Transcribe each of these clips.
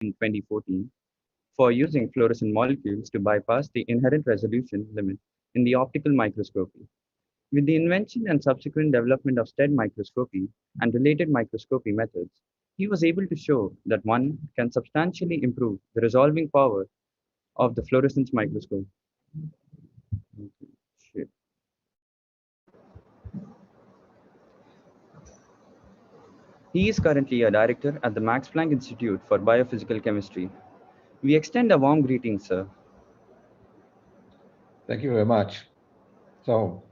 in 2014 for using fluorescent molecules to bypass the inherent resolution limit in the optical microscopy. With the invention and subsequent development of STED microscopy and related microscopy methods, he was able to show that one can substantially improve the resolving power of the fluorescence microscope. Shit. He is currently a director at the Max Planck Institute for Biophysical Chemistry. We extend a warm greeting, sir. Thank you very much. So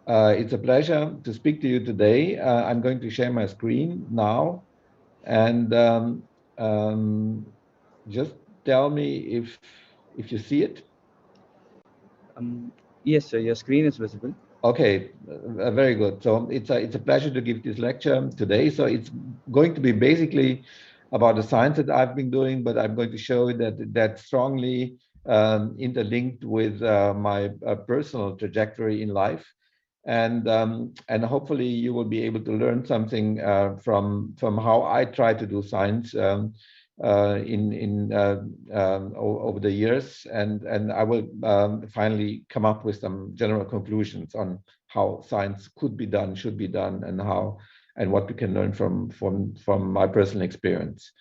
it's a pleasure to speak to you today. I'm going to share my screen now, and just tell me if you see it. Yes, sir. Your screen is visible. Okay, very good. So it's a pleasure to give this lecture today. So it's going to be basically about the science that I've been doing, but I'm going to show that that's strongly interlinked with my personal trajectory in life, and hopefully you will be able to learn something from how I try to do science over the years, and I will finally come up with some general conclusions on how science could be done, should be done, and what we can learn from my personal experience.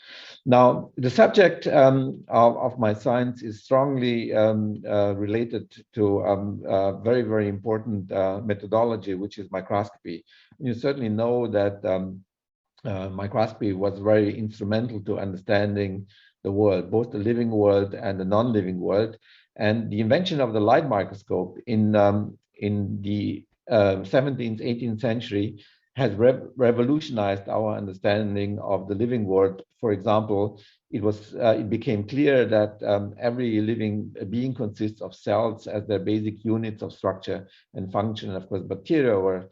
Now, the subject of my science is strongly related to a very, very important methodology, which is microscopy. You certainly know that microscopy was very instrumental to understanding the world, both the living world and the non-living world. And the invention of the light microscope in the 17th, 18th century has revolutionized our understanding of the living world. For example, it became clear that every living being consists of cells as their basic units of structure and function. And of course, bacteria were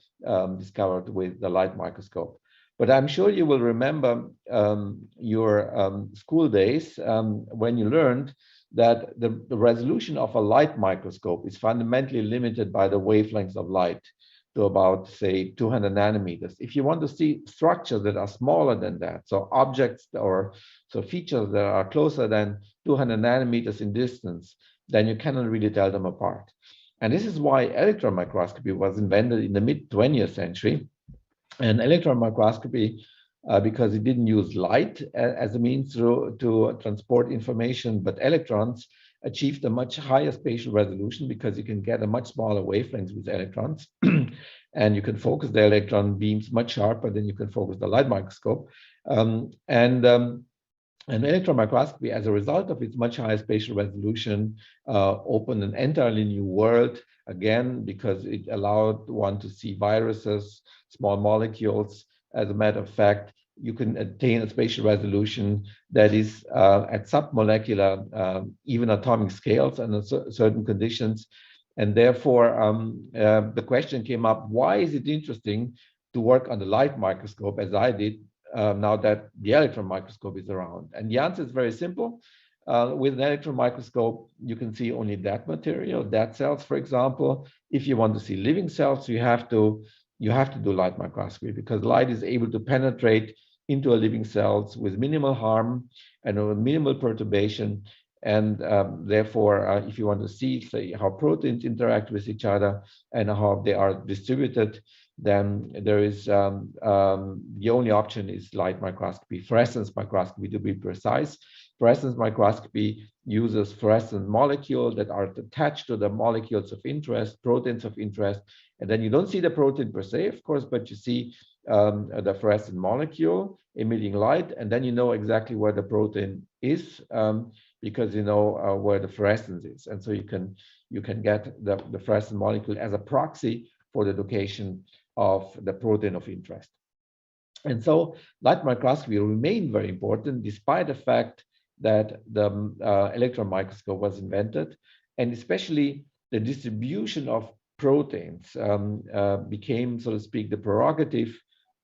discovered with the light microscope. But I'm sure you will remember your school days when you learned that the resolution of a light microscope is fundamentally limited by the wavelengths of light to about, say, 200 nanometers. If you want to see structures that are smaller than that, so objects or so features that are closer than 200 nanometers in distance, then you cannot really tell them apart. And this is why electron microscopy was invented in the mid-20th century. And electron microscopy, because it didn't use light as a means to transport information, but electrons achieved a much higher spatial resolution because you can get a much smaller wavelengths with electrons. And you can focus the electron beams much sharper than you can focus the light microscope. And electron microscopy, as a result of its much higher spatial resolution, opened an entirely new world, again, because it allowed one to see viruses, small molecules. As a matter of fact, you can attain a spatial resolution that is at submolecular, even atomic scales under certain conditions. And therefore, the question came up, why is it interesting to work on the light microscope as I did now that the electron microscope is around? And the answer is very simple. With an electron microscope, you can see only that material, that cells, for example. If you want to see living cells, you have to do light microscopy, because light is able to penetrate into a living cells with minimal harm and with minimal perturbation. And therefore, if you want to see, say, how proteins interact with each other and how they are distributed, then there is the only option is light microscopy, fluorescence microscopy to be precise. Fluorescence microscopy uses fluorescent molecules that are attached to the molecules of interest, proteins of interest, and then you don't see the protein per se, of course, but you see the fluorescent molecule emitting light, and then you know exactly where the protein is because you know where the fluorescence is, and so you can get the fluorescent molecule as a proxy for the location of the protein of interest. And so light microscopy remained very important despite the fact that the electron microscope was invented, and especially the distribution of proteins became, so to speak, the prerogative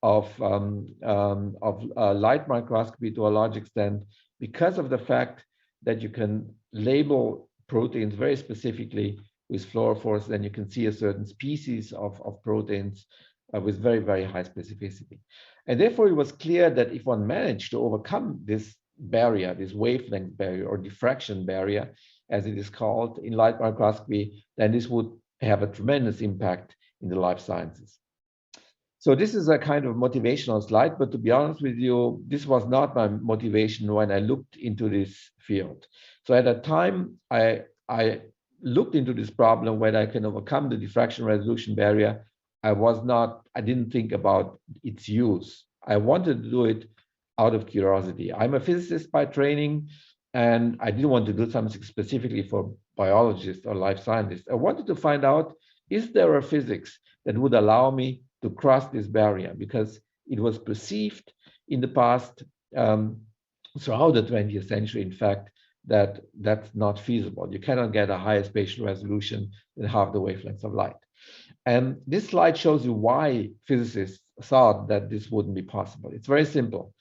of light microscopy to a large extent, because of the fact that you can label proteins very specifically with fluorophores, then you can see a certain species of proteins with very, very high specificity. And therefore, it was clear that if one managed to overcome this barrier, this wavelength barrier or diffraction barrier, as it is called in light microscopy, then this would have a tremendous impact in the life sciences. So this is a kind of motivational slide, but to be honest with you, this was not my motivation when I looked into this field. So at that time, I looked into this problem whether I can overcome the diffraction resolution barrier. I didn't think about its use. I wanted to do it out of curiosity. I'm a physicist by training, and I didn't want to do something specifically for biologists or life scientists. I wanted to find out, is there a physics that would allow me to cross this barrier? Because it was perceived in the past, throughout the 20th century, in fact, that that's not feasible. You cannot get a higher spatial resolution than half the wavelengths of light. And this slide shows you why physicists thought that this wouldn't be possible. It's very simple.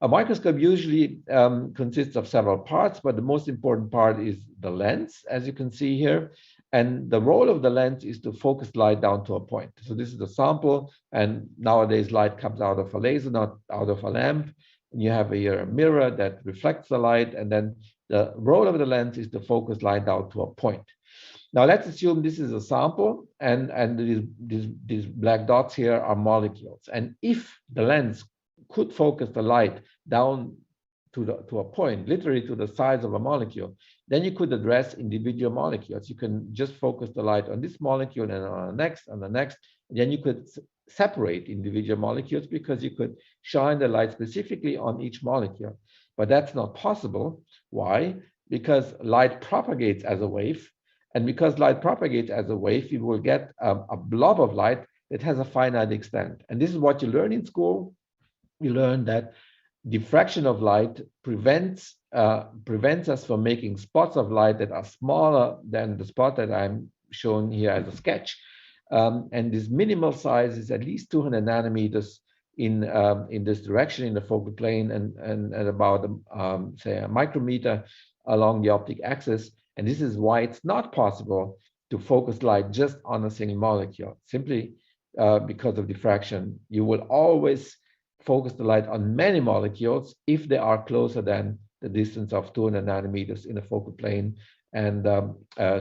A microscope usually consists of several parts, but the most important part is the lens, as you can see here. And the role of the lens is to focus light down to a point. So this is the sample, and nowadays light comes out of a laser, not out of a lamp. And you have here a mirror that reflects the light, and then the role of the lens is to focus light down to a point. Now let's assume this is a sample, and these black dots here are molecules. And if the lens could focus the light down to a point, literally to the size of a molecule, then you could address individual molecules. You can just focus the light on this molecule and on the next, and the next. And then you could separate individual molecules because you could shine the light specifically on each molecule. But that's not possible. Why? Because light propagates as a wave. And because light propagates as a wave, you will get a blob of light that has a finite extent. And this is what you learn in school. You learn that diffraction of light prevents us from making spots of light that are smaller than the spot that I'm showing here as a sketch. And this minimal size is at least 200 nanometers in this direction in the focal plane, and about say a micrometer along the optic axis. And this is why it's not possible to focus light just on a single molecule, simply because of diffraction. You will always focus the light on many molecules if they are closer than the distance of 200 nanometers in the focal plane and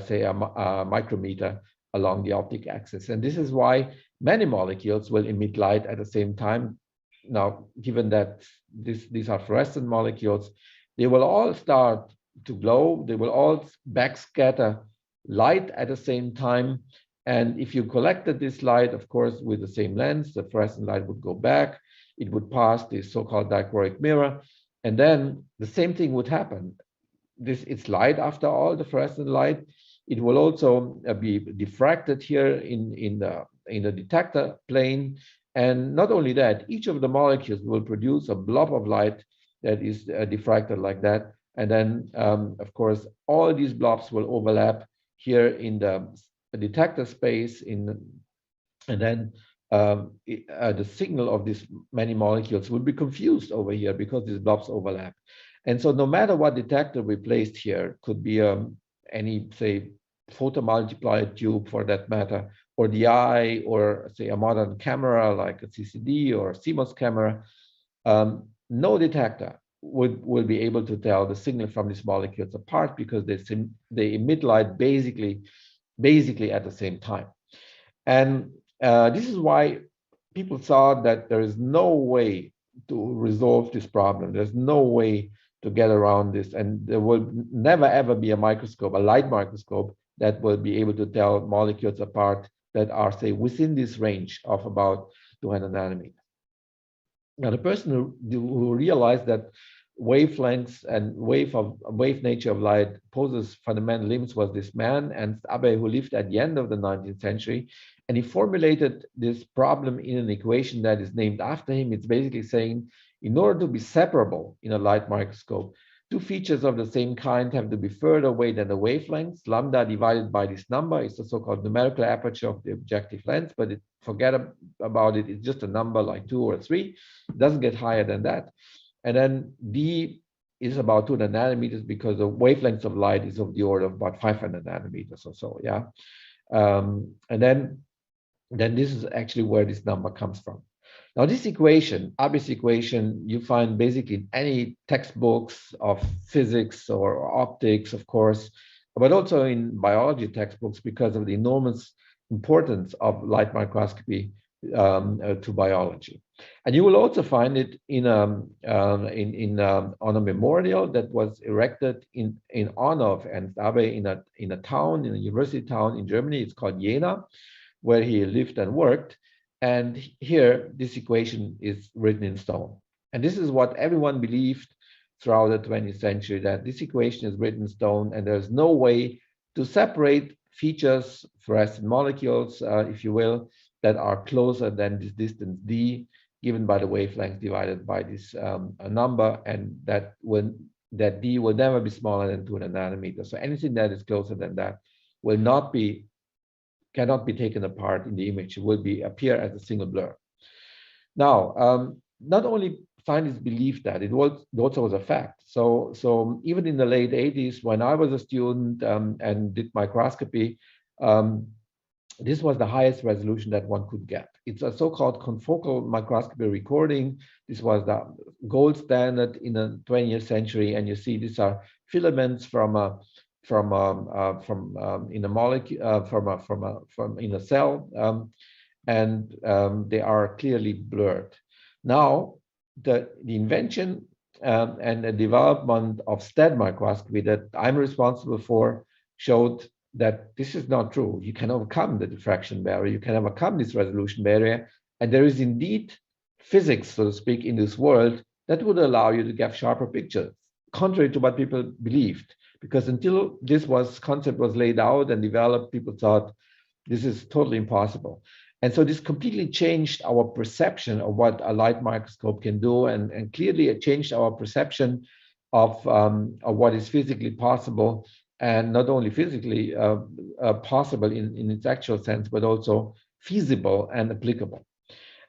say a micrometer along the optic axis. And this is why many molecules will emit light at the same time. Now, given that these are fluorescent molecules, they will all start to glow. They will all backscatter light at the same time. And if you collected this light, of course, with the same lens, the fluorescent light would go back. It would pass this so-called dichroic mirror. And then the same thing would happen. It's light after all, the fluorescent light. It will also be diffracted here in the detector plane. And not only that, each of the molecules will produce a blob of light that is diffracted like that. And then, of course, all these blobs will overlap here in the detector space, and then the signal of these many molecules will be confused over here because these blobs overlap. And so no matter what detector we placed here, could be any, say, photomultiplier tube for that matter, or the eye, or say a modern camera like a CCD or a CMOS camera, no detector will be able to tell the signal from these molecules apart because they emit light basically at the same time. And this is why people thought that there is no way to resolve this problem. There's no way to get around this, and there will never ever be a microscope, a light microscope, that will be able to tell molecules apart that are, say, within this range of about 200 nanometers. Now, the person who realized that wavelengths and wave nature of light poses fundamental limits was this man, Ernst Abbe, who lived at the end of the 19th century. And he formulated this problem in an equation that is named after him. It's basically saying, in order to be separable in a light microscope, two features of the same kind have to be further away than the wavelengths. Lambda divided by this number is the so-called numerical aperture of the objective lens, but forget about it. It's just a number like 2 or 3. It doesn't get higher than that. And then D is about 200 nanometers because the wavelength of light is of the order of about 500 nanometers or so, yeah. And then this is actually where this number comes from. Now, this equation, Abbe's equation, you find basically in any textbooks of physics or optics, of course, but also in biology textbooks because of the enormous importance of light microscopy to biology. And you will also find it in on a memorial that was erected in honor of Ernst Abbe in a town, in a university town in Germany. It's called Jena, where he lived and worked. And here, this equation is written in stone. And this is what everyone believed throughout the 20th century, that this equation is written in stone and there's no way to separate features, fluorescent molecules, if you will, that are closer than this distance d, given by the wavelength divided by this number, and that d will never be smaller than 200 nanometers. So anything that is closer than that will cannot be taken apart in the image. It will appear as a single blur. Now, not only scientists believed that, it also was a fact. So even in the late 80s, when I was a student and did microscopy, this was the highest resolution that one could get. It's a so-called confocal microscopy recording. This was the gold standard in the 20th century, and you see these are filaments from in a molecule from in a cell, and they are clearly blurred. Now, the invention and the development of STED microscopy that I'm responsible for showed that this is not true. You can overcome the diffraction barrier, you can overcome this resolution barrier, and there is indeed physics, so to speak, in this world that would allow you to get sharper pictures, contrary to what people believed. Because until this concept was laid out and developed, people thought this is totally impossible. And so this completely changed our perception of what a light microscope can do, and clearly it changed our perception of what is physically possible, and not only physically possible in its actual sense, but also feasible and applicable.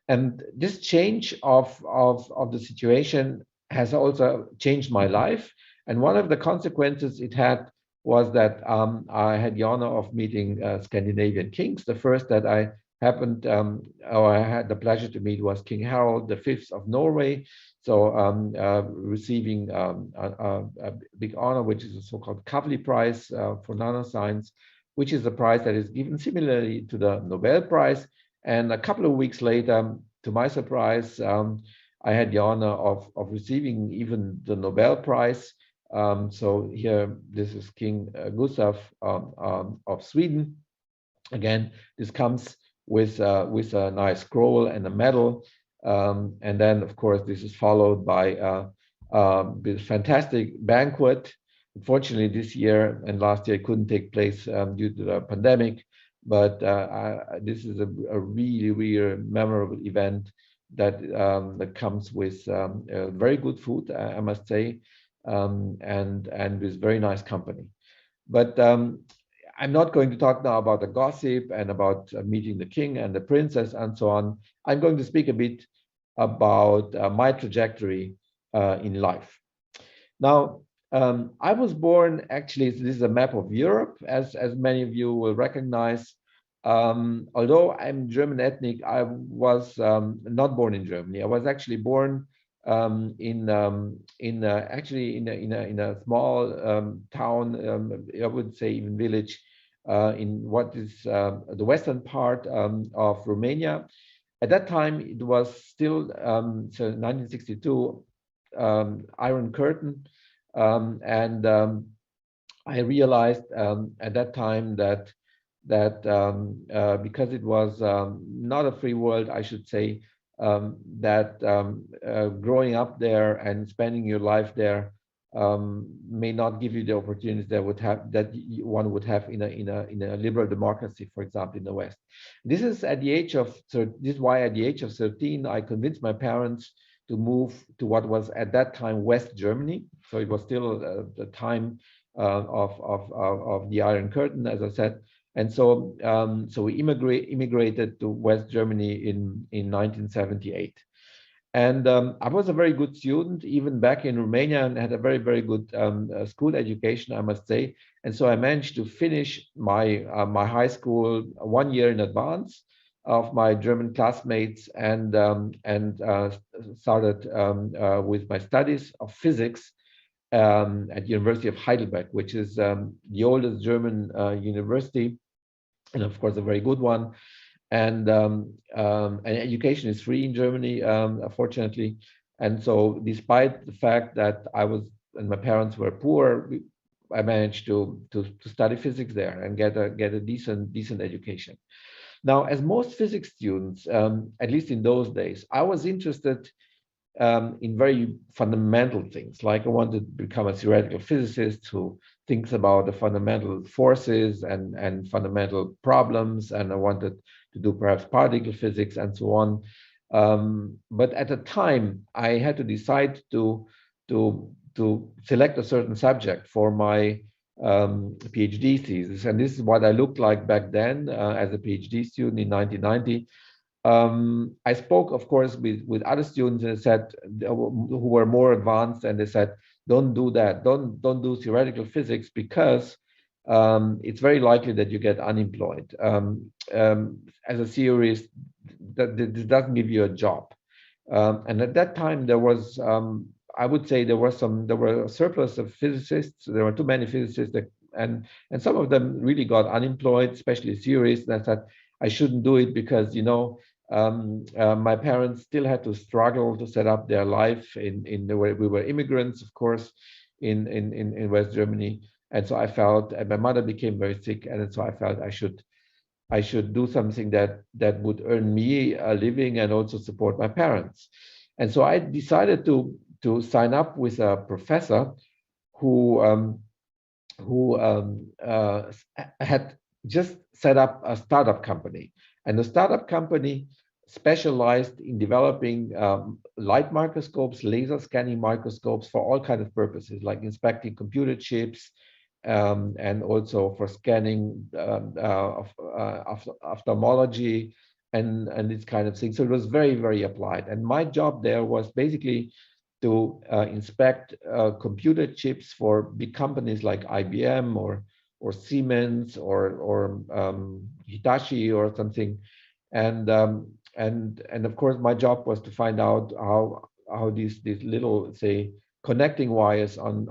And this change of the situation has also changed my life. And one of the consequences it had was that I had the honor of meeting Scandinavian kings. The first that I had the pleasure to meet was King Harald V of Norway. So receiving a big honor, which is a so-called Kavli Prize for nanoscience, which is a prize that is given similarly to the Nobel Prize. And a couple of weeks later, to my surprise, I had the honor of receiving even the Nobel Prize. So here, this is King Gustav of Sweden. Again, this comes with a nice scroll and a medal. And then, of course, this is followed by this fantastic banquet. Unfortunately, this year and last year it couldn't take place due to the pandemic. But this is a really, really memorable event that comes with very good food, I must say, and with very nice company. But I'm not going to talk now about the gossip and about meeting the king and the princess and so on. I'm going to speak a bit about my trajectory in life. Now, I was born, actually, this is a map of Europe, as many of you will recognize. Although I'm German ethnic, I was not born in Germany. I was actually born in a small town, I would say even village, in what is the western part of Romania. At that time, it was still so 1962 Iron Curtain, and I realized at that time that because it was not a free world, I should say, that growing up there and spending your life there may not give you the opportunities one would have in a liberal democracy, for example, in the West. This is why at the age of 13 I convinced my parents to move to what was at that time West Germany. So it was still the time of the Iron Curtain, as I said. And so, we immigrated to West Germany in 1978. And I was a very good student, even back in Romania, and had a very, very good school education, I must say. And so I managed to finish my high school 1 year in advance. of my German classmates and started with my studies of physics at University of Heidelberg, which is the oldest German university, and of course a very good one. And education is free in Germany, fortunately. And so, despite the fact that I was and my parents were poor, I managed to study physics there and get a decent education. Now, as most physics students, at least in those days, I was interested in very fundamental things. Like I wanted to become a theoretical physicist who thinks about the fundamental forces and fundamental problems, and I wanted to do perhaps particle physics and so on. But at the time, I had to decide to select a certain subject for my PhD thesis, and this is what I looked like back then as a PhD student in 1990. I spoke, of course, with other students and said who were more advanced, and they said, "Don't do that. Don't do theoretical physics because it's very likely that you get unemployed. As a theorist, that this doesn't give you a job." And at that time, there was, I would say, there were a surplus of physicists. There were too many physicists, and some of them really got unemployed, especially theorists. And I said, I shouldn't do it because, my parents still had to struggle to set up their life in the way we were immigrants, of course, in West Germany. And so I felt, and my mother became very sick, and so I felt I should do something that would earn me a living and also support my parents. And so I decided to sign up with a professor who had just set up a startup company. And the startup company specialized in developing light microscopes, laser scanning microscopes for all kinds of purposes, like inspecting computer chips, and also for scanning of ophthalmology and this kind of thing. So it was very, very applied. And my job there was basically to inspect computer chips for big companies like IBM or Siemens or Hitachi or something. And of course, my job was to find out how these little, say, connecting wires on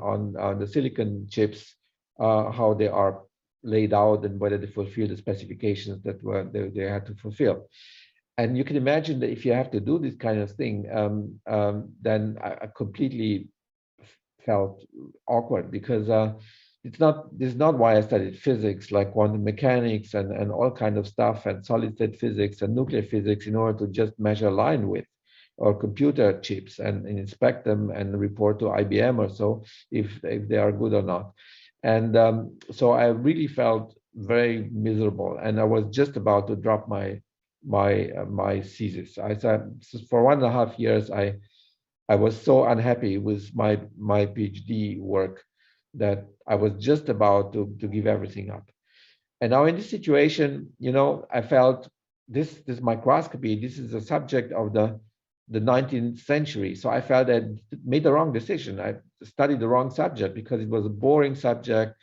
the silicon chips, how they are laid out and whether they fulfill the specifications that they had to fulfill. And you can imagine that if you have to do this kind of thing, then I completely felt awkward because this is not why I studied physics, like quantum mechanics and all kind of stuff, and solid state physics and nuclear physics, in order to just measure line width or computer chips and inspect them and report to IBM or so if they are good or not. And so I really felt very miserable, and I was just about to drop my thesis. I said, for 1.5 years, I was so unhappy with my PhD work that I was just about to give everything up. And now in this situation, I felt this microscopy, this is a subject of the 19th century. So I felt I made the wrong decision. I studied the wrong subject because it was a boring subject,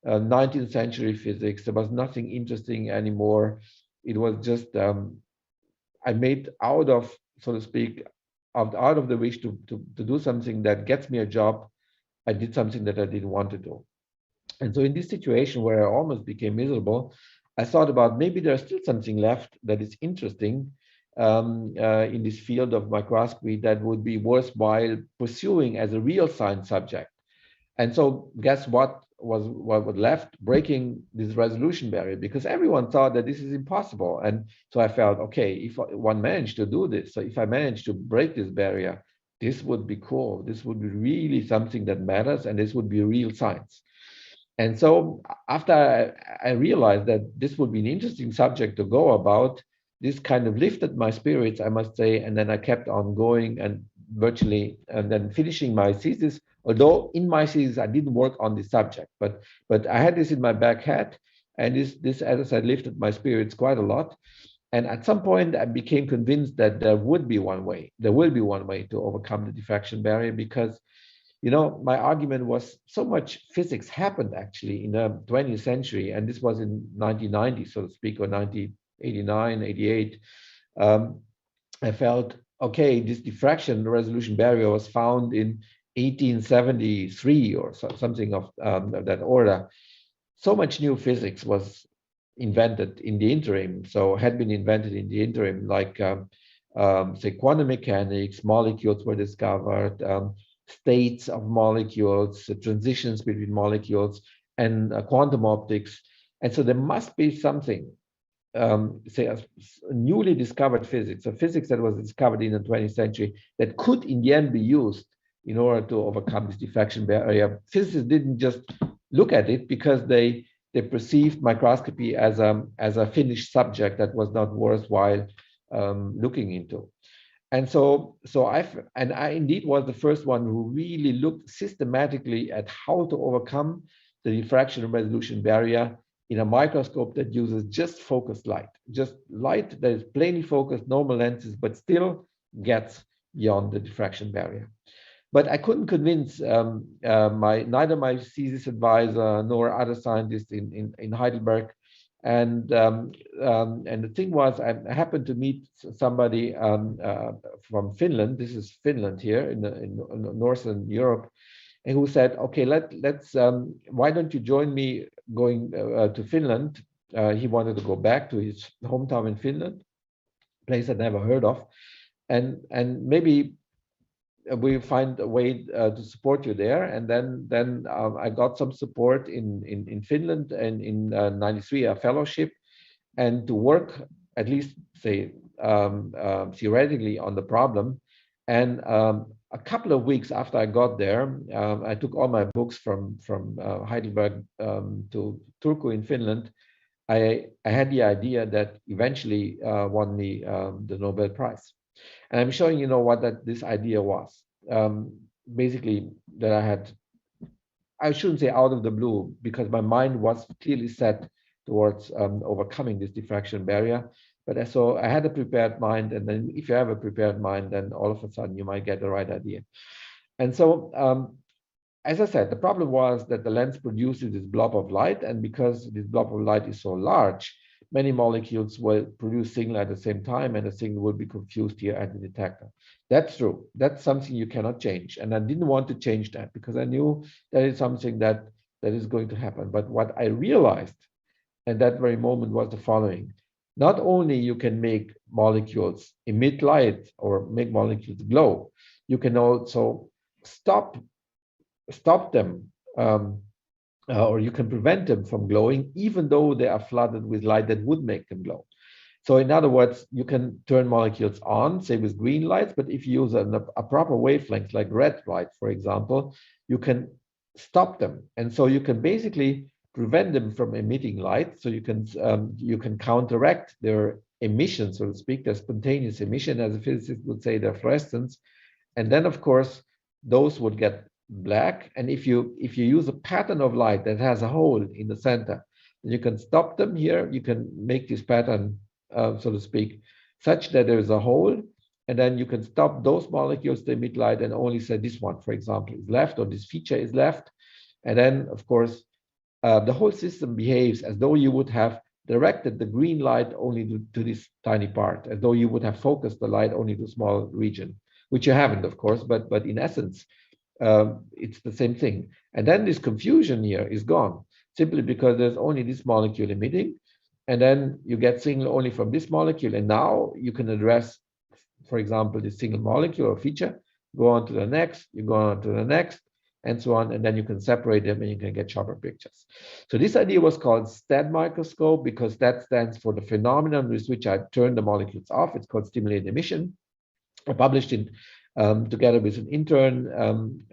19th century physics. There was nothing interesting anymore. It was just, I made out of, so to speak, out of the wish to do something that gets me a job, I did something that I didn't want to do. And so in this situation where I almost became miserable, I thought about maybe there's still something left that is interesting in this field of microscopy that would be worthwhile pursuing as a real science subject. And so guess what was left? Breaking this resolution barrier, because everyone thought that this is impossible. And so I felt, okay, if one managed to do this, so if I managed to break this barrier, this would be cool. This would be really something that matters, and this would be real science. And so after I realized that this would be an interesting subject to go about, this kind of lifted my spirits, I must say, and then I kept on going and virtually, and then finishing my thesis. Although in my thesis I didn't work on this subject, but I had this in my back head, and this, as I said, lifted my spirits quite a lot. And at some point, I became convinced that there would be one way. There will be one way to overcome the diffraction barrier, because my argument was so much physics happened actually in the 20th century, and this was in 1990, so to speak, or 90, 89, 88, I felt, okay, this diffraction resolution barrier was found in 1873 or something of that order. So much new physics was invented in the interim, so had been invented in the interim, like say quantum mechanics, molecules were discovered, states of molecules, transitions between molecules, and quantum optics. And so there must be something, say a newly discovered physics, a physics that was discovered in the 20th century that could in the end be used in order to overcome this diffraction barrier. Physicists didn't just look at it because they perceived microscopy as a finished subject that was not worthwhile looking into. And so I indeed was the first one who really looked systematically at how to overcome the diffraction resolution barrier in a microscope that uses just focused light, just light that is plainly focused, normal lenses, but still gets beyond the diffraction barrier. But I couldn't convince neither my thesis advisor nor other scientists in Heidelberg. And the thing was, I happened to meet somebody from Finland. This is Finland here in Northern Europe, and who said, "Okay, let's why don't you join me going to Finland?" He wanted to go back to his hometown in Finland, place I'd never heard of, and maybe we find a way to support you there. And then I got some support in Finland, and in '93 a fellowship, and to work at least say theoretically on the problem. And a couple of weeks after I got there, I took all my books from Heidelberg to Turku in Finland. I had the idea that eventually won me the Nobel Prize. And I'm showing what this idea was. Basically, that I shouldn't say out of the blue, because my mind was clearly set towards overcoming this diffraction barrier. But so I had a prepared mind, and then if you have a prepared mind, then all of a sudden you might get the right idea. And so, as I said, the problem was that the lens produces this blob of light, and because this blob of light is so large, many molecules will produce signal at the same time, and the signal will be confused here at the detector. That's true. That's something you cannot change. And I didn't want to change that because I knew that is something that is going to happen. But what I realized at that very moment was the following. Not only you can make molecules emit light or make molecules glow, you can also stop them, or you can prevent them from glowing, even though they are flooded with light that would make them glow. So in other words, you can turn molecules on, say with green lights, but if you use a proper wavelength like red light, for example, you can stop them. And so you can basically prevent them from emitting light. So you can counteract their emission, so to speak, their spontaneous emission, as a physicist would say, their fluorescence. And then, of course, those would get black. And if you use a pattern of light that has a hole in the center, you can stop them here. You can make this pattern, so to speak, such that there is a hole, and then you can stop those molecules that emit light and only say this one, for example, is left, or this feature is left. And then, of course, the whole system behaves as though you would have directed the green light only to this tiny part, as though you would have focused the light only to a small region, which you haven't, of course, but in essence, it's the same thing. And then this confusion here is gone, simply because there's only this molecule emitting, and then you get signal only from this molecule. And now you can address, for example, this single molecule or feature, go on to the next, you go on to the next, and so on, and then you can separate them and you can get sharper pictures. So this idea was called STED microscope, because that stands for the phenomenon with which I turn the molecules off. It's called stimulated emission. I published it together with an intern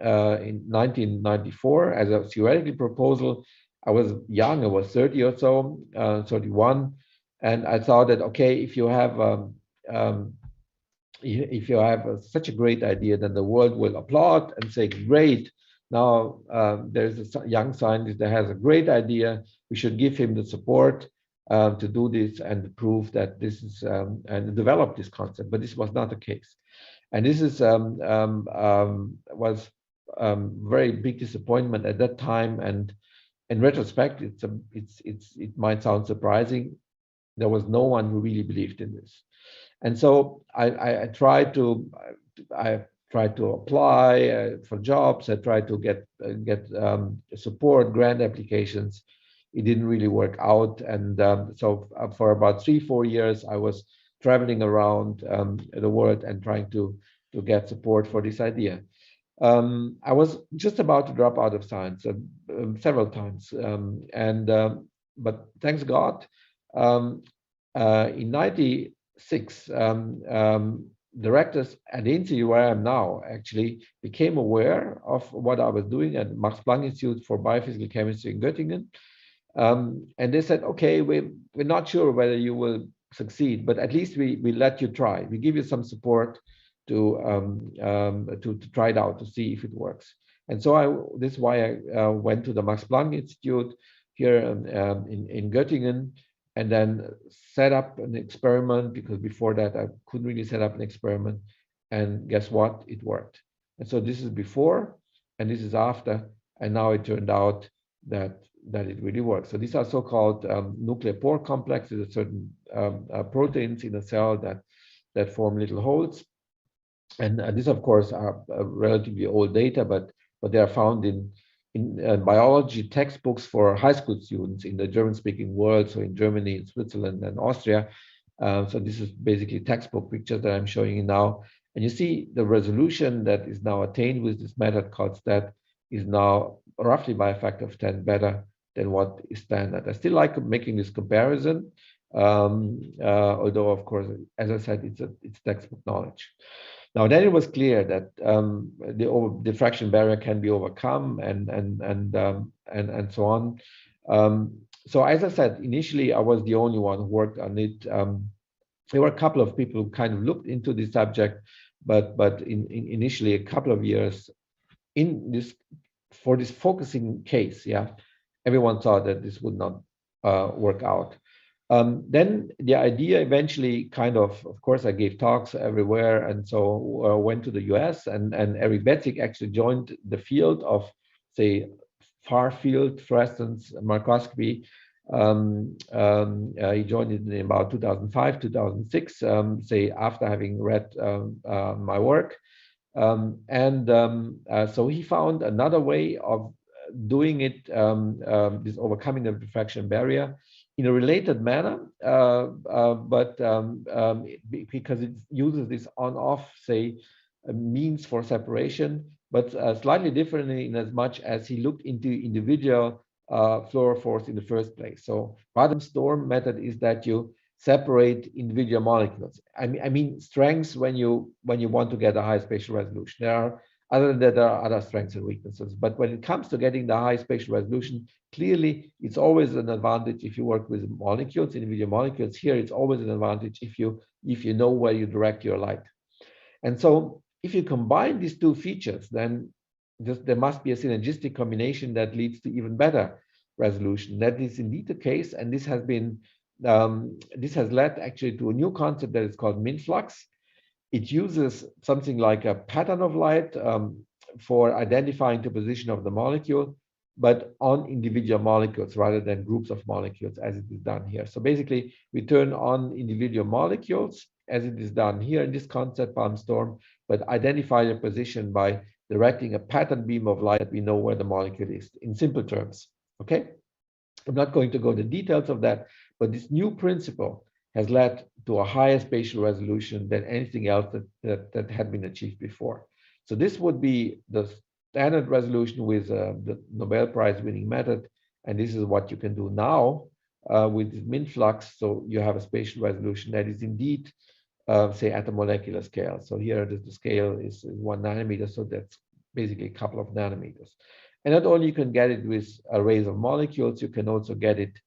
in 1994 as a theoretical proposal. I was young, I was 30 or so, 31, and I thought that, okay, if you have such a great idea, then the world will applaud and say, great, now there's a young scientist that has a great idea, we should give him the support to do this and prove that this is, and develop this concept. But this was not the case. And this is was very big disappointment at that time. And in retrospect, it might sound surprising. There was no one who really believed in this. And so I tried to apply for jobs. I tried to get support, grant applications. It didn't really work out. And so for about 3-4 years, I was traveling around the world and trying to get support for this idea. I was just about to drop out of science several times, but thanks God, in '96, directors at the institute where I am now actually became aware of what I was doing at Max Planck Institute for Biophysical Chemistry in Göttingen. And they said, okay, we're not sure whether you will succeed, but at least we let you try. We give you some support to try it out, to see if it works. And so this is why I went to the Max Planck Institute here in Göttingen, and then set up an experiment, because before that I couldn't really set up an experiment. And guess what? It worked. And so this is before, and this is after, and now it turned out that it really works. So these are so-called nuclear pore complexes, certain proteins in a cell that form little holes. And these, of course, are relatively old data, but they are found in biology textbooks for high school students in the German-speaking world, so in Germany, in Switzerland, and Austria. So this is basically textbook pictures that I'm showing you now. And you see the resolution that is now attained with this method called STAT is now roughly by a factor of 10 better than what is standard. I still like making this comparison, although, of course, as I said, it's textbook knowledge. Now, then it was clear that the diffraction barrier can be overcome, and so on. So as I said, initially I was the only one who worked on it. There were a couple of people who kind of looked into this subject, but initially a couple of years for this focusing case, yeah, everyone thought that this would not work out. Then the idea eventually of course, I gave talks everywhere, and so went to the US, and Eric Betzig actually joined the field of, say, far field fluorescence microscopy. He joined it in about 2005, 2006, say, after having read my work. So he found another way of doing it, this overcoming the diffraction barrier, in a related manner, because it uses this on-off, say, means for separation, but slightly differently in as much as he looked into individual fluorophores in the first place. So Bottom storm method is that you separate individual molecules. I mean strengths when you want to get a high spatial resolution. Other than that, there are other strengths and weaknesses. But when it comes to getting the high spatial resolution, clearly it's always an advantage if you work with molecules, individual molecules. Here, it's always an advantage if you know where you direct your light. And so if you combine these two features, then there must be a synergistic combination that leads to even better resolution. That is indeed the case, and this has led actually to a new concept that is called Minflux. It uses something like a pattern of light for identifying the position of the molecule, but on individual molecules rather than groups of molecules, as it is done here. So basically, we turn on individual molecules, as it is done here in this concept, Palm Storm, but identify the position by directing a pattern beam of light that we know where the molecule is, in simple terms. Okay? I'm not going to go into the details of that, but this new principle has led to a higher spatial resolution than anything else that had been achieved before. So this would be the standard resolution with the Nobel Prize winning method. And this is what you can do now with Minflux. So you have a spatial resolution that is indeed, say, at the molecular scale. So here the scale is 1 nanometer. So that's basically a couple of nanometers. And not only you can get it with arrays of molecules, you can also get it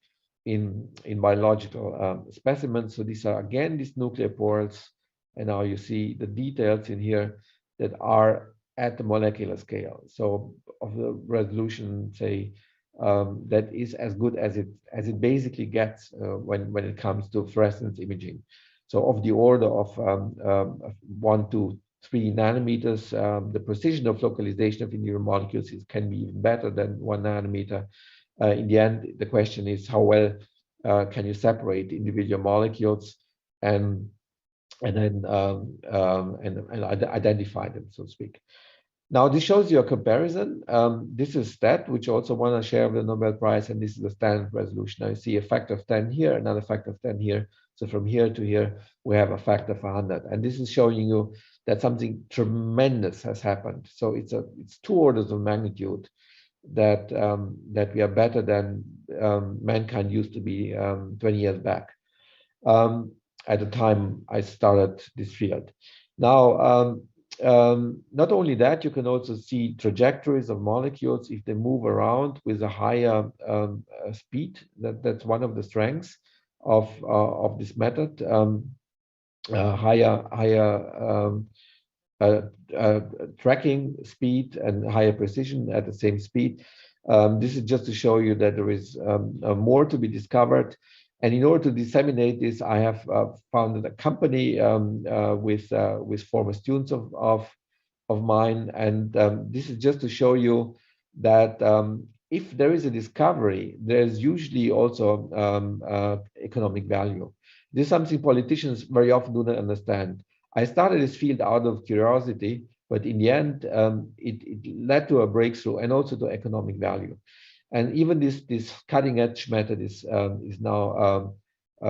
in biological specimens. So these are, again, these nuclear pores. And now you see the details in here that are at the molecular scale. So of the resolution, say, that is as good as it basically gets when it comes to fluorescence imaging. So of the order of 1 to 3 nanometers, the precision of localization of individual molecules can be even better than 1 nanometer. In the end, the question is how well can you separate individual molecules and then identify them, so to speak. Now, this shows you a comparison. This is STAT, which also want to share with the Nobel Prize, and this is the standard resolution. Now you see a factor of 10 here, another factor of 10 here. So from here to here, we have a factor of 100. And this is showing you that something tremendous has happened. So it's 2 orders of magnitude that that we are better than mankind used to be 20 years back. At the time I started this field. Now, not only that, you can also see trajectories of molecules if they move around with a higher speed. That's one of the strengths of this method. Higher tracking speed and higher precision at the same speed. This is just to show you that there is more to be discovered. And in order to disseminate this, I have founded a company with former students of mine. And this is just to show you that if there is a discovery, there's usually also economic value. This is something politicians very often do not understand. I started this field out of curiosity, but in the end, it led to a breakthrough and also to economic value. And even this cutting edge method is now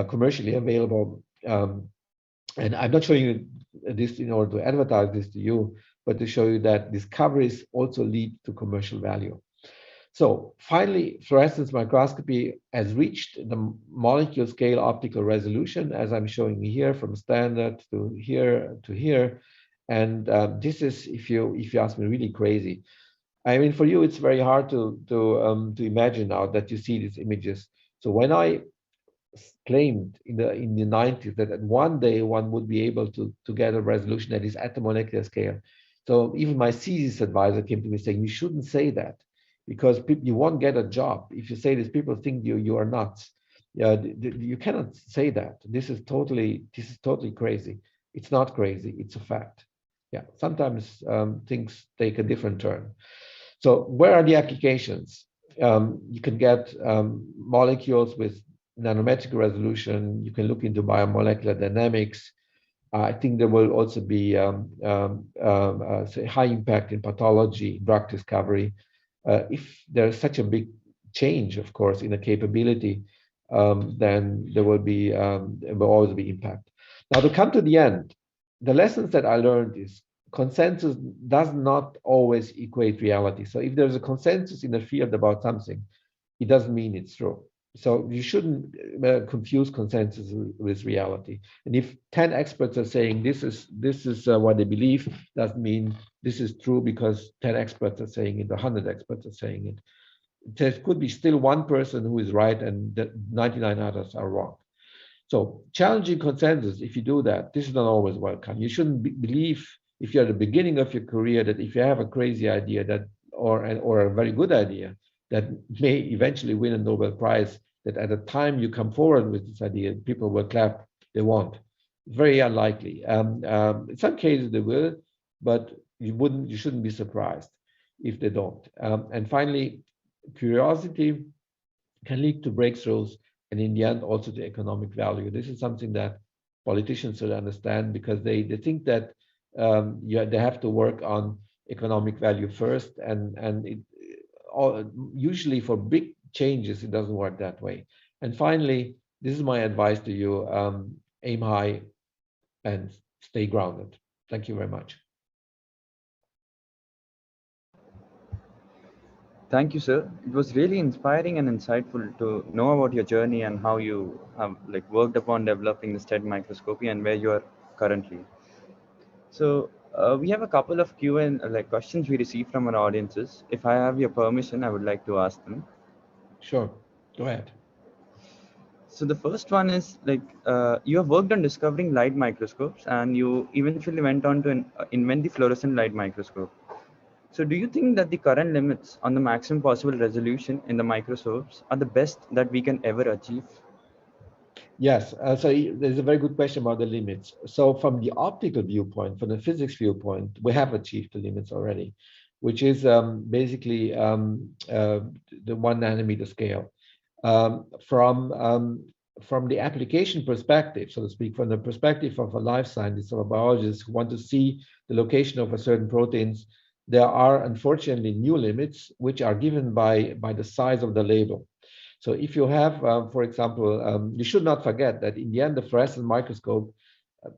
commercially available. And I'm not showing you this in order to advertise this to you, but to show you that discoveries also lead to commercial value. So finally, fluorescence microscopy has reached the molecule scale optical resolution, as I'm showing you here, from standard to here. And this is, if you ask me, really crazy. I mean, for you, it's very hard to imagine now that you see these images. So when I claimed in the 90s that one day one would be able to get a resolution that is at the molecular scale. So even my thesis advisor came to me saying, you shouldn't say that because you won't get a job. If you say this, people think you are nuts. You cannot say that. This is totally crazy. It's not crazy, it's a fact. Yeah, sometimes things take a different turn. So where are the applications? You can get molecules with nanometric resolution. You can look into biomolecular dynamics. I think there will also be high impact in pathology, drug discovery. If there's such a big change, of course, in the capability, then there will always be impact. Now, to come to the end, the lessons that I learned is consensus does not always equate reality. So if there's a consensus in the field about something, it doesn't mean it's true. So you shouldn't confuse consensus with reality. And if 10 experts are saying this is what they believe, doesn't mean this is true because 10 experts are saying it, 100 experts are saying it. There could be still one person who is right and the 99 others are wrong. So challenging consensus, if you do that, this is not always welcome. You shouldn't believe, if you're at the beginning of your career, that if you have a crazy idea that or a very good idea that may eventually win a Nobel Prize, that at the time you come forward with this idea, people will clap. They won't. Very unlikely. In some cases they will, but you shouldn't be surprised if they don't. And finally, curiosity can lead to breakthroughs, and in the end also to economic value. This is something that politicians should understand, because they think that they have to work on economic value first, and usually for big changes it doesn't work that way. And finally, this is my advice to you: aim high and stay grounded. Thank you very much. Thank you, sir. It was really inspiring and insightful to know about your journey and how you have worked upon developing the STED microscopy and where you are currently. So we have a couple of Q&A questions we received from our audiences. If I have your permission, I would like to ask them. Sure, go ahead. So the first one is you have worked on discovering light microscopes, and you eventually went on to invent the fluorescent light microscope. So do you think that the current limits on the maximum possible resolution in the microscopes are the best that we can ever achieve? Yes, so there's a very good question about the limits. So from the optical viewpoint, from the physics viewpoint, we have achieved the limits already, which is basically the 1 nanometer scale. From from the application perspective, so to speak, from the perspective of a life scientist or a biologist who want to see the location of a certain proteins, there are unfortunately new limits which are given by the size of the label. So if you have, for example, you should not forget that in the end, the fluorescence microscope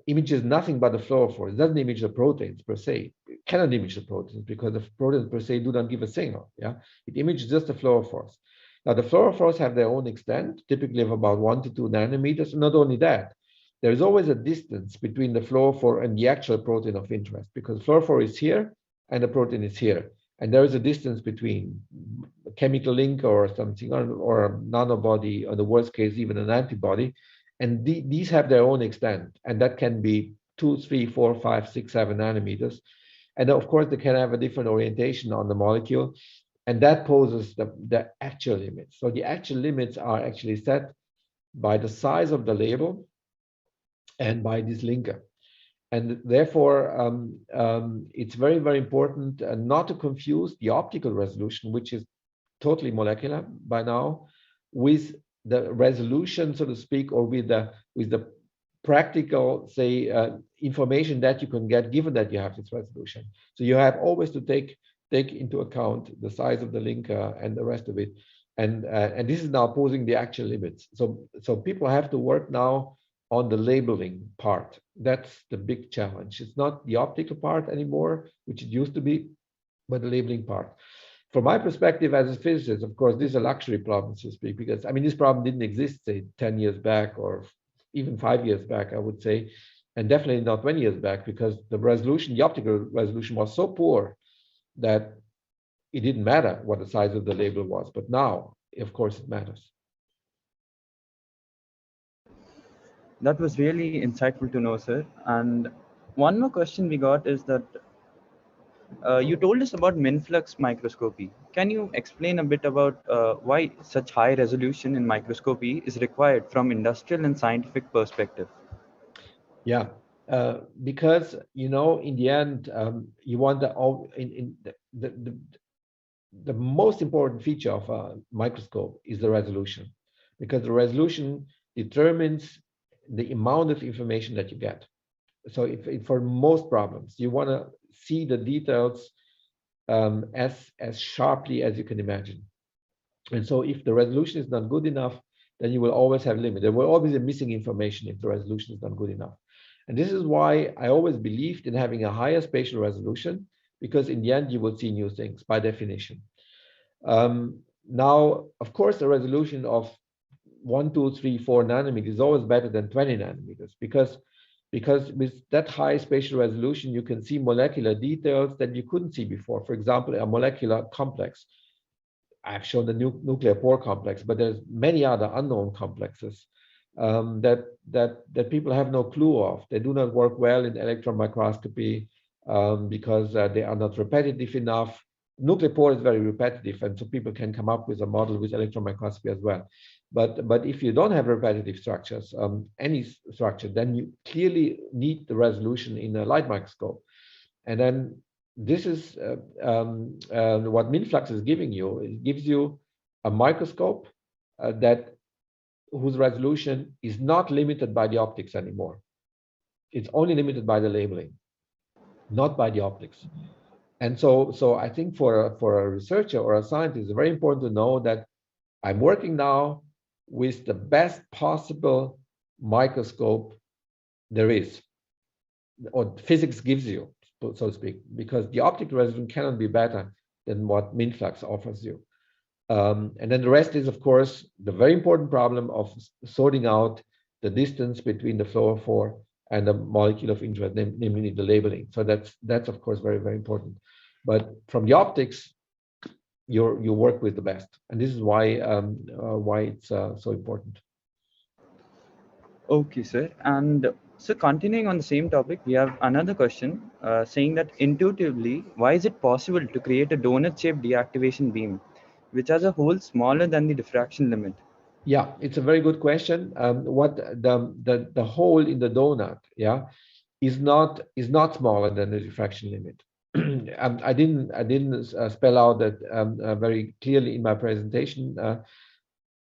images nothing but the fluorophores. It doesn't image the proteins per se. It cannot image the proteins because the proteins per se do not give a signal. Yeah, it images just the fluorophores. Now the fluorophores have their own extent, typically of about 1 to 2 nanometers. And not only that, there is always a distance between the fluorophore and the actual protein of interest, because the fluorophore is here and the protein is here. And there is a distance between a chemical link or something, or a nanobody, or the worst case, even an antibody. And these have their own extent, and that can be 2, 3, 4, 5, 6, 7 nanometers. And of course, they can have a different orientation on the molecule, and that poses the actual limits. So the actual limits are actually set by the size of the label and by this linker. And therefore, it's very, very important not to confuse the optical resolution, which is totally molecular by now, with the resolution, so to speak, or with the practical, say, information that you can get given that you have this resolution. So you have always to take into account the size of the linker and the rest of it. And this is now posing the actual limits. So people have to work now on the labeling part. That's the big challenge. It's not the optical part anymore, which it used to be, but the labeling part. From my perspective as a physicist, of course, this is a luxury problem, so to speak, because I mean, this problem didn't exist, say, 10 years back or even 5 years back, I would say, and definitely not 20 years back, because the resolution, the optical resolution was so poor that it didn't matter what the size of the label was. But now, of course, it matters. That was really insightful to know, sir. And one more question we got is that you told us about Minflux Microscopy. Can you explain a bit about why such high resolution in microscopy is required from industrial and scientific perspective? Yeah, because in the end, you want the most important feature of a microscope is the resolution, because the resolution determines the amount of information that you get. So if for most problems, you want to see the details as sharply as you can imagine. And so if the resolution is not good enough, then you will always have limit. There will always be missing information if the resolution is not good enough. And this is why I always believed in having a higher spatial resolution, because in the end, you will see new things by definition. Now, of course, the resolution of 1, 2, 3, 4 nanometers is always better than 20 nanometers, because with that high spatial resolution, you can see molecular details that you couldn't see before. For example, a molecular complex. I've shown the nuclear pore complex, but there's many other unknown complexes that people have no clue of. They do not work well in electron microscopy because they are not repetitive enough. Nuclear pore is very repetitive, and so people can come up with a model with electron microscopy as well. But if you don't have repetitive structures, any structure, then you clearly need the resolution in a light microscope. And then this is what Minflux is giving you. It gives you a microscope whose resolution is not limited by the optics anymore. It's only limited by the labeling, not by the optics. And so I think for a researcher or a scientist, it's very important to know that I'm working now with the best possible microscope there is, or physics gives you, so to speak, because the optical resolution cannot be better than what Minflux offers you. And then the rest is, of course, the very important problem of sorting out the distance between the fluorophore and the molecule of interest, namely the labeling. So that's of course very, very important. But from the optics, you work with the best, and this is why it's so important. Okay, sir. And so continuing on the same topic, we have another question saying that intuitively, why is it possible to create a donut-shaped deactivation beam, which has a hole smaller than the diffraction limit? Yeah, it's a very good question. What the hole in the donut, yeah, is not smaller than the diffraction limit. I didn't spell out that very clearly in my presentation.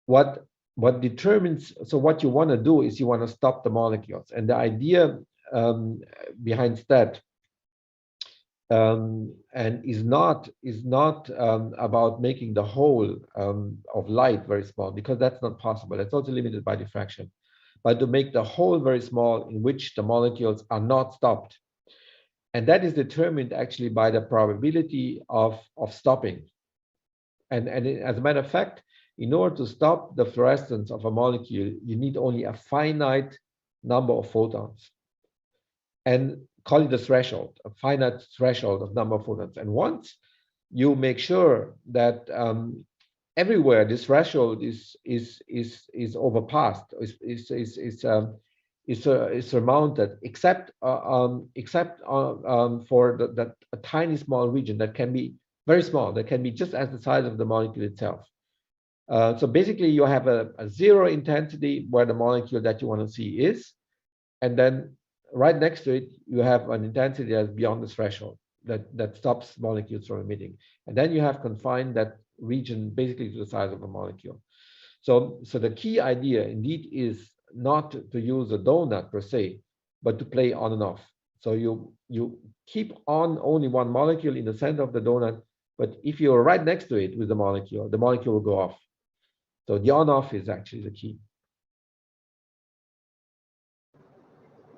What what determines, so what you want to do is you want to stop the molecules. And the idea behind that and is not about making the whole of light very small, because that's not possible. It's also limited by diffraction. But to make the whole very small in which the molecules are not stopped. And that is determined actually by the probability of stopping. And as a matter of fact, in order to stop the fluorescence of a molecule, you need only a finite number of photons. And call it a threshold, a finite threshold of number of photons. And once you make sure that everywhere this threshold is overpassed, is surmounted, except for that a tiny small region that can be very small, that can be just as the size of the molecule itself. So basically, you have a zero intensity where the molecule that you want to see is, and then right next to it, you have an intensity that's beyond the threshold that stops molecules from emitting. And then you have confined that region basically to the size of a molecule. So the key idea indeed is not to use a donut per se, but to play on and off. So you keep on only one molecule in the center of the donut, but if you're right next to it with the molecule will go off. So the on-off is actually the key.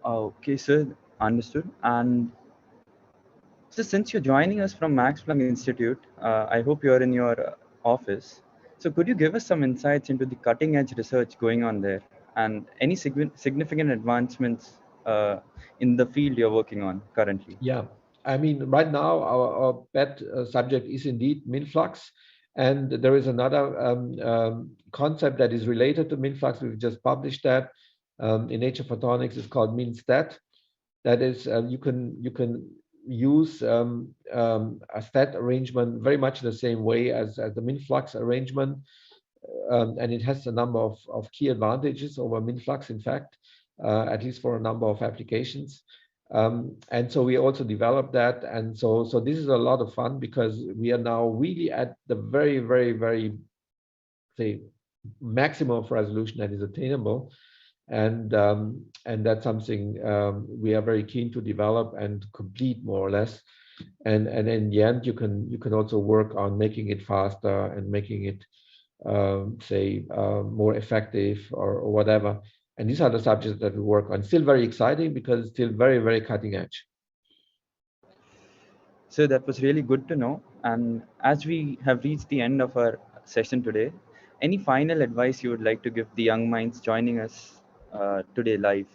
Okay, sir, understood. And so since you're joining us from Max Planck Institute, I hope you're in your office. So could you give us some insights into the cutting edge research going on there and any significant advancements in the field you're working on currently? Yeah, I mean, right now our pet subject is indeed Minflux, and there is another concept that is related to Minflux. We've just published that in Nature Photonics. It's called MinStat. That is, you can use a stat arrangement very much the same way as the Minflux arrangement, and it has a number of key advantages over Minflux, in fact, at least for a number of applications. And so we also developed that. And so this is a lot of fun because we are now really at the very, very, very, say, maximum of resolution that is attainable. And that's something we are very keen to develop and complete more or less. And in the end, you can also work on making it faster and making it, say, more effective or whatever. And these are the subjects that we work on. Still very exciting because it's still very, very cutting edge. So that was really good to know. And as we have reached the end of our session today, any final advice you would like to give the young minds joining us today live?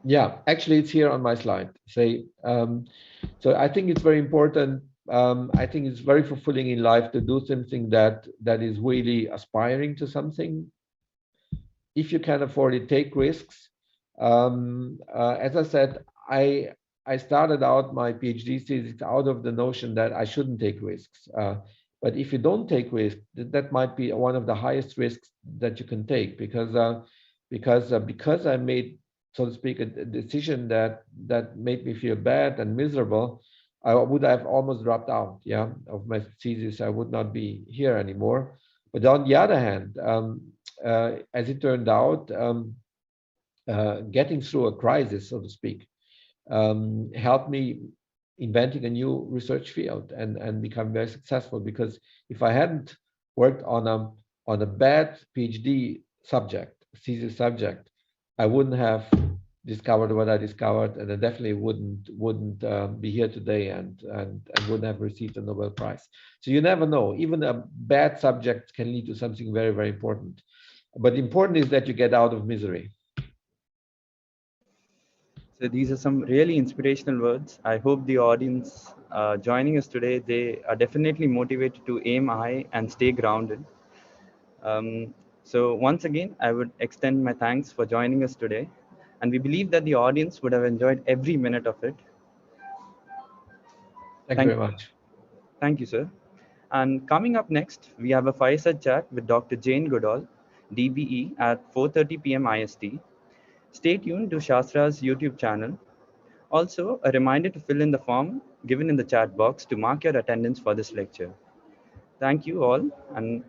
Yeah, actually, it's here on my slide. Say, so I think it's very important. I think it's very fulfilling in life to do something that is really aspiring to something. If you can afford it, take risks. As I said, I started out my PhD thesis out of the notion that I shouldn't take risks. But if you don't take risks, that might be one of the highest risks that you can take, because I made, so to speak, a decision that made me feel bad and miserable. I would have almost dropped out, yeah, of my thesis. I would not be here anymore. But on the other hand, as it turned out, getting through a crisis, so to speak, helped me inventing a new research field and become very successful. Because if I hadn't worked on a bad PhD subject, thesis subject, I wouldn't have discovered what I discovered, and I definitely wouldn't be here today and wouldn't have received a Nobel Prize. So you never know. Even a bad subject can lead to something very, very important. But important is that you get out of misery. So these are some really inspirational words. I hope the audience joining us today, they are definitely motivated to aim high and stay grounded. So once again, I would extend my thanks for joining us today. And we believe that the audience would have enjoyed every minute of it. Thank you very much. Thank you, sir. And coming up next, we have a fireside chat with Dr. Jane Goodall, DBE, at 4:30 p.m. IST. Stay tuned to Shastra's YouTube channel. Also, a reminder to fill in the form given in the chat box to mark your attendance for this lecture. Thank you all, and thank